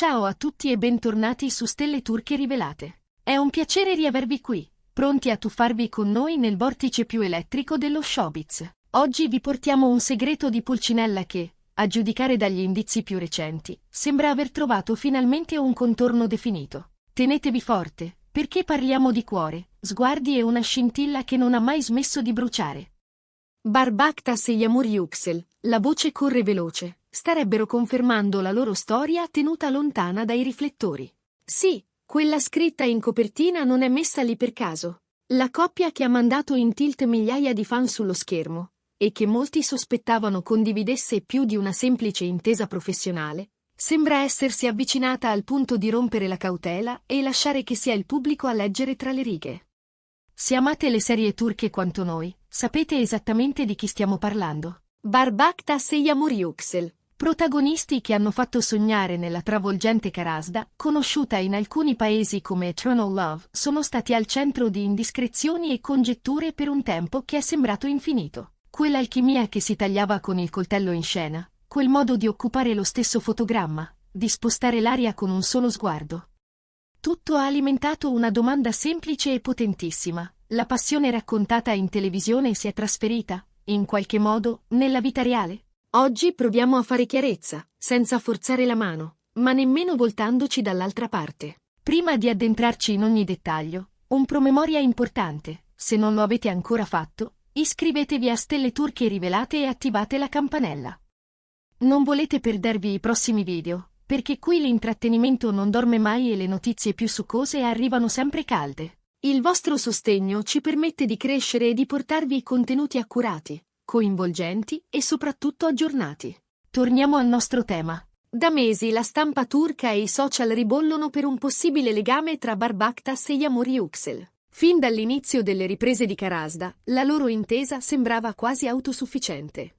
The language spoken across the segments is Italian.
Ciao a tutti e bentornati su Stelle Turche Rivelate. È un piacere riavervi qui, pronti a tuffarvi con noi nel vortice più elettrico dello showbiz. Oggi vi portiamo un segreto di Pulcinella che, a giudicare dagli indizi più recenti, sembra aver trovato finalmente un contorno definito. Tenetevi forte, perché parliamo di cuore, sguardi e una scintilla che non ha mai smesso di bruciare. Barbaktas e Yağmur Yüksel, la voce corre veloce, starebbero confermando la loro storia tenuta lontana dai riflettori. Sì, quella scritta in copertina non è messa lì per caso. La coppia che ha mandato in tilt migliaia di fan sullo schermo, e che molti sospettavano condividesse più di una semplice intesa professionale, sembra essersi avvicinata al punto di rompere la cautela e lasciare che sia il pubblico a leggere tra le righe. Se amate le serie turche quanto noi, sapete esattamente di chi stiamo parlando. Barbaktas e Yağmur Yüksel, protagonisti che hanno fatto sognare nella travolgente Karazda, conosciuta in alcuni paesi come Eternal Love, sono stati al centro di indiscrezioni e congetture per un tempo che è sembrato infinito. Quell'alchimia che si tagliava con il coltello in scena, quel modo di occupare lo stesso fotogramma, di spostare l'aria con un solo sguardo. Tutto ha alimentato una domanda semplice e potentissima. La passione raccontata in televisione si è trasferita, in qualche modo, nella vita reale? Oggi proviamo a fare chiarezza, senza forzare la mano, ma nemmeno voltandoci dall'altra parte. Prima di addentrarci in ogni dettaglio, un promemoria importante. Se non lo avete ancora fatto, iscrivetevi a Stelle Turche Rivelate e attivate la campanella. Non volete perdervi i prossimi video, perché qui l'intrattenimento non dorme mai e le notizie più succose arrivano sempre calde. Il vostro sostegno ci permette di crescere e di portarvi contenuti accurati, coinvolgenti e soprattutto aggiornati. Torniamo al nostro tema. Da mesi la stampa turca e i social ribollono per un possibile legame tra Barbaktas e Yağmur Yüksel. Fin dall'inizio delle riprese di Karazda, la loro intesa sembrava quasi autosufficiente.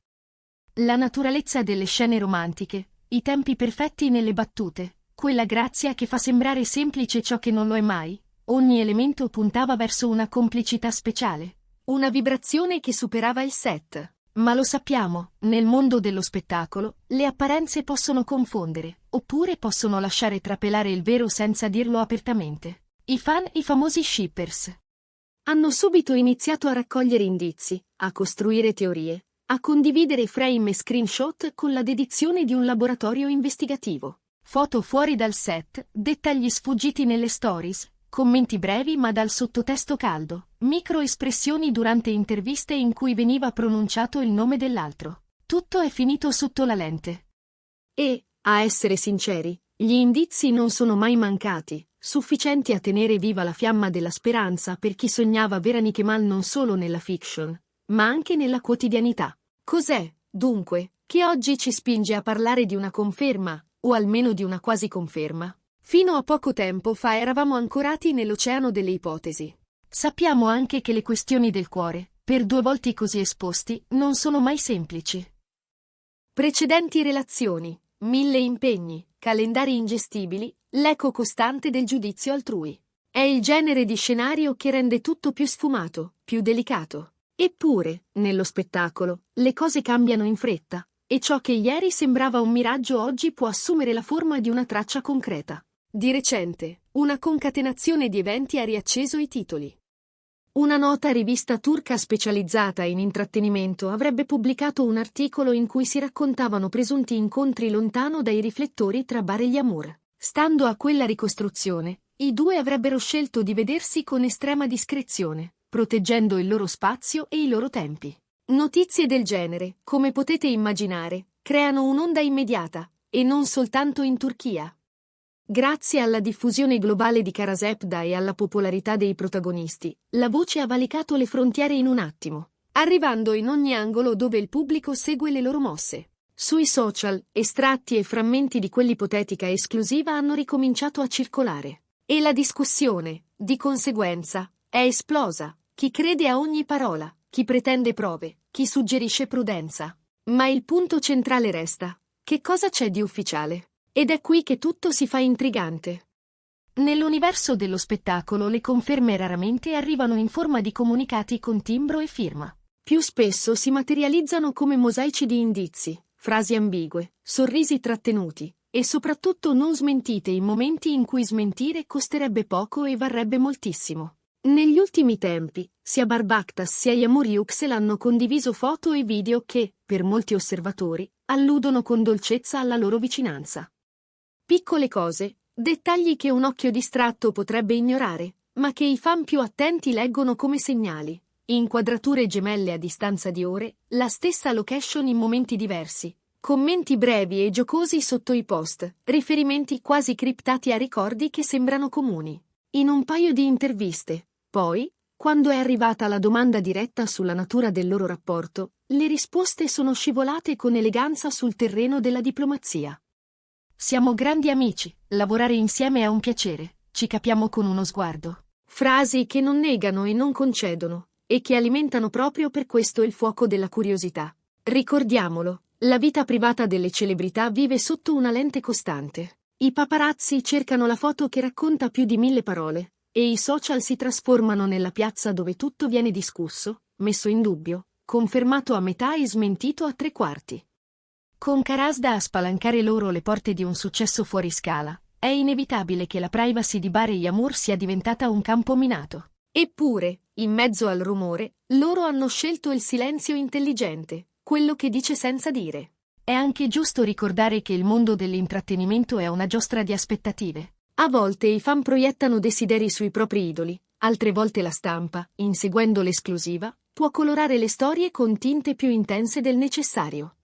La naturalezza delle scene romantiche, i tempi perfetti nelle battute, quella grazia che fa sembrare semplice ciò che non lo è mai, ogni elemento puntava verso una complicità speciale, una vibrazione che superava il set. Ma lo sappiamo, nel mondo dello spettacolo, le apparenze possono confondere, oppure possono lasciare trapelare il vero senza dirlo apertamente. I fan, i famosi shippers, hanno subito iniziato a raccogliere indizi, a costruire teorie, a condividere frame e screenshot con la dedizione di un laboratorio investigativo. Foto fuori dal set, dettagli sfuggiti nelle stories, commenti brevi ma dal sottotesto caldo, microespressioni durante interviste in cui veniva pronunciato il nome dell'altro. Tutto è finito sotto la lente. E, a essere sinceri, gli indizi non sono mai mancati, sufficienti a tenere viva la fiamma della speranza per chi sognava Verani Kemal non solo nella fiction, ma anche nella quotidianità. Cos'è, dunque, che oggi ci spinge a parlare di una conferma, o almeno di una quasi conferma? Fino a poco tempo fa eravamo ancorati nell'oceano delle ipotesi. Sappiamo anche che le questioni del cuore, per 2 volte così esposti, non sono mai semplici. Precedenti relazioni, 1000 impegni, calendari ingestibili, l'eco costante del giudizio altrui. È il genere di scenario che rende tutto più sfumato, più delicato. Eppure, nello spettacolo, le cose cambiano in fretta, e ciò che ieri sembrava un miraggio oggi può assumere la forma di una traccia concreta. Di recente, una concatenazione di eventi ha riacceso i titoli. Una nota rivista turca specializzata in intrattenimento avrebbe pubblicato un articolo in cui si raccontavano presunti incontri lontano dai riflettori tra Bar e Yağmur. Stando a quella ricostruzione, i due avrebbero scelto di vedersi con estrema discrezione, proteggendo il loro spazio e i loro tempi. Notizie del genere, come potete immaginare, creano un'onda immediata, e non soltanto in Turchia. Grazie alla diffusione globale di Karasepda e alla popolarità dei protagonisti, la voce ha valicato le frontiere in un attimo, arrivando in ogni angolo dove il pubblico segue le loro mosse. Sui social, estratti e frammenti di quell'ipotetica esclusiva hanno ricominciato a circolare. E la discussione, di conseguenza, è esplosa. Chi crede a ogni parola, chi pretende prove, chi suggerisce prudenza. Ma il punto centrale resta: che cosa c'è di ufficiale? Ed è qui che tutto si fa intrigante. Nell'universo dello spettacolo le conferme raramente arrivano in forma di comunicati con timbro e firma. Più spesso si materializzano come mosaici di indizi, frasi ambigue, sorrisi trattenuti, E soprattutto non smentite in momenti in cui smentire costerebbe poco e varrebbe moltissimo. Negli ultimi tempi, sia Barbactas sia Yamur Yüksel hanno condiviso foto e video che, per molti osservatori, alludono con dolcezza alla loro vicinanza. Piccole cose, dettagli che un occhio distratto potrebbe ignorare, ma che i fan più attenti leggono come segnali. Inquadrature gemelle a distanza di ore, la stessa location in momenti diversi, commenti brevi e giocosi sotto i post, riferimenti quasi criptati a ricordi che sembrano comuni. In un paio di interviste, poi, quando è arrivata la domanda diretta sulla natura del loro rapporto, le risposte sono scivolate con eleganza sul terreno della diplomazia. Siamo grandi amici, lavorare insieme è un piacere, ci capiamo con uno sguardo. Frasi che non negano e non concedono, e che alimentano proprio per questo il fuoco della curiosità. Ricordiamolo, la vita privata delle celebrità vive sotto una lente costante. I paparazzi cercano la foto che racconta più di 1000 parole, e i social si trasformano nella piazza dove tutto viene discusso, messo in dubbio, confermato a metà e smentito a 3/4. Con Karasda a spalancare loro le porte di un successo fuori scala, è inevitabile che la privacy di Bare Yamur sia diventata un campo minato. Eppure, in mezzo al rumore, loro hanno scelto il silenzio intelligente, quello che dice senza dire. È anche giusto ricordare che il mondo dell'intrattenimento è una giostra di aspettative. A volte i fan proiettano desideri sui propri idoli, altre volte la stampa, inseguendo l'esclusiva, può colorare le storie con tinte più intense del necessario.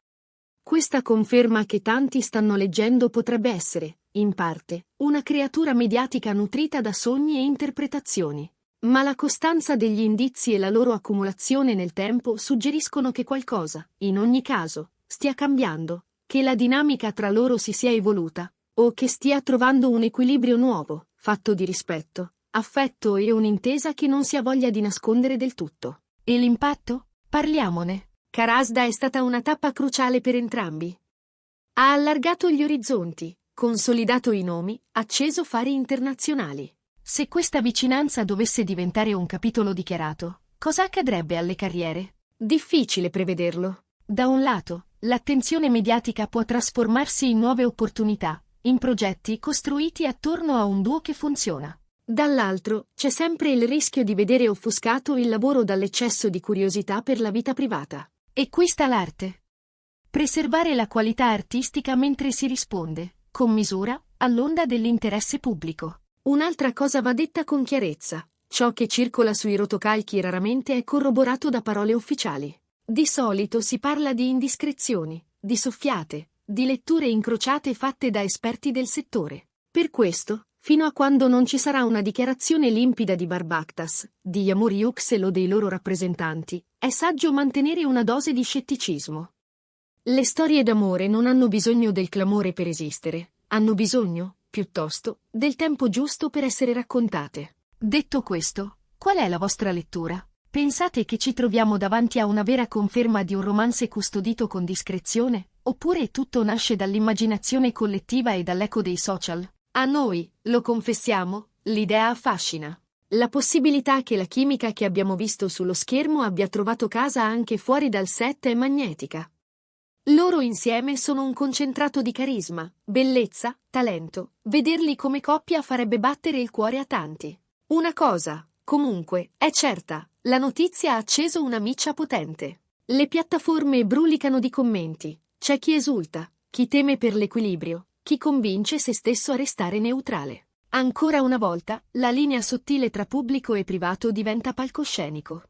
Questa conferma che tanti stanno leggendo potrebbe essere, in parte, una creatura mediatica nutrita da sogni e interpretazioni. Ma la costanza degli indizi e la loro accumulazione nel tempo suggeriscono che qualcosa, in ogni caso, stia cambiando, che la dinamica tra loro si sia evoluta, o che stia trovando un equilibrio nuovo, fatto di rispetto, affetto e un'intesa che non si ha voglia di nascondere del tutto. E l'impatto? Parliamone. Karasda è stata una tappa cruciale per entrambi. Ha allargato gli orizzonti, consolidato i nomi, acceso fari internazionali. Se questa vicinanza dovesse diventare un capitolo dichiarato, cosa accadrebbe alle carriere? Difficile prevederlo. Da un lato, l'attenzione mediatica può trasformarsi in nuove opportunità, in progetti costruiti attorno a un duo che funziona. Dall'altro, c'è sempre il rischio di vedere offuscato il lavoro dall'eccesso di curiosità per la vita privata. E qui sta l'arte. Preservare la qualità artistica mentre si risponde, con misura, all'onda dell'interesse pubblico. Un'altra cosa va detta con chiarezza: ciò che circola sui rotocalchi raramente è corroborato da parole ufficiali. Di solito si parla di indiscrezioni, di soffiate, di letture incrociate fatte da esperti del settore. Per questo, fino a quando non ci sarà una dichiarazione limpida di Barbactas, di Yamur Yüksel o dei loro rappresentanti, è saggio mantenere una dose di scetticismo. Le storie d'amore non hanno bisogno del clamore per esistere, hanno bisogno, piuttosto, del tempo giusto per essere raccontate. Detto questo, qual è la vostra lettura? Pensate che ci troviamo davanti a una vera conferma di un romance custodito con discrezione, oppure tutto nasce dall'immaginazione collettiva e dall'eco dei social? A noi, lo confessiamo, l'idea affascina. La possibilità che la chimica che abbiamo visto sullo schermo abbia trovato casa anche fuori dal set è magnetica. Loro insieme sono un concentrato di carisma, bellezza, talento. Vederli come coppia farebbe battere il cuore a tanti. Una cosa, comunque, è certa: la notizia ha acceso una miccia potente. Le piattaforme brulicano di commenti. C'è chi esulta, chi teme per l'equilibrio, chi convince se stesso a restare neutrale. Ancora una volta, la linea sottile tra pubblico e privato diventa palcoscenico.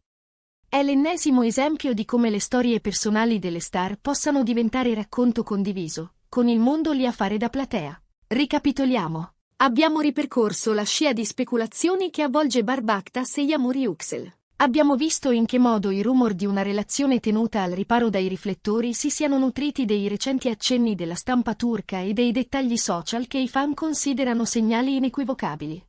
È l'ennesimo esempio di come le storie personali delle star possano diventare racconto condiviso, con il mondo lì a fare da platea. Ricapitoliamo. Abbiamo ripercorso la scia di speculazioni che avvolge Barbactas e Yamur Yüksel. Abbiamo visto in che modo i rumor di una relazione tenuta al riparo dai riflettori si siano nutriti dei recenti accenni della stampa turca e dei dettagli social che i fan considerano segnali inequivocabili.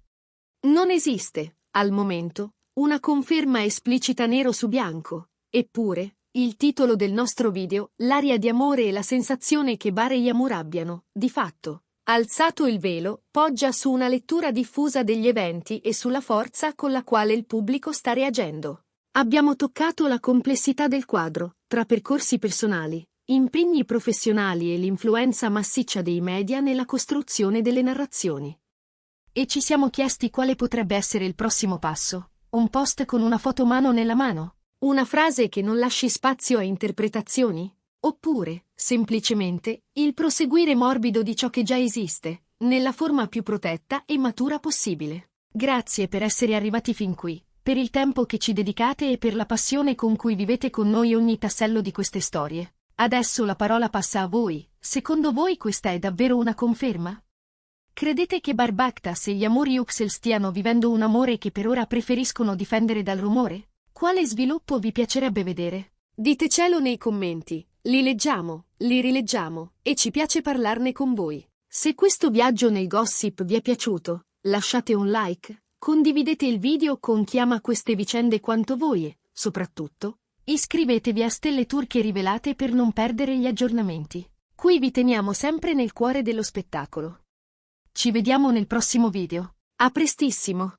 Non esiste, al momento, una conferma esplicita nero su bianco, eppure, il titolo del nostro video, l'aria di amore e la sensazione che Bare e Yamur abbiano, di fatto, alzato il velo, poggia su una lettura diffusa degli eventi e sulla forza con la quale il pubblico sta reagendo. Abbiamo toccato la complessità del quadro, tra percorsi personali, impegni professionali e l'influenza massiccia dei media nella costruzione delle narrazioni. E ci siamo chiesti quale potrebbe essere il prossimo passo. Un post con una foto mano nella mano? Una frase che non lasci spazio a interpretazioni? Oppure, semplicemente, il proseguire morbido di ciò che già esiste, nella forma più protetta e matura possibile? Grazie per essere arrivati fin qui, per il tempo che ci dedicate e per la passione con cui vivete con noi ogni tassello di queste storie. Adesso la parola passa a voi. Secondo voi questa è davvero una conferma? Credete che Barbactas e gli amori Uxel stiano vivendo un amore che per ora preferiscono difendere dal rumore? Quale sviluppo vi piacerebbe vedere? Ditecelo nei commenti, li leggiamo, li rileggiamo, e ci piace parlarne con voi. Se questo viaggio nei gossip vi è piaciuto, lasciate un like, condividete il video con chi ama queste vicende quanto voi e, soprattutto, iscrivetevi a Stelle Turche Rivelate per non perdere gli aggiornamenti. Qui vi teniamo sempre nel cuore dello spettacolo. Ci vediamo nel prossimo video. A prestissimo!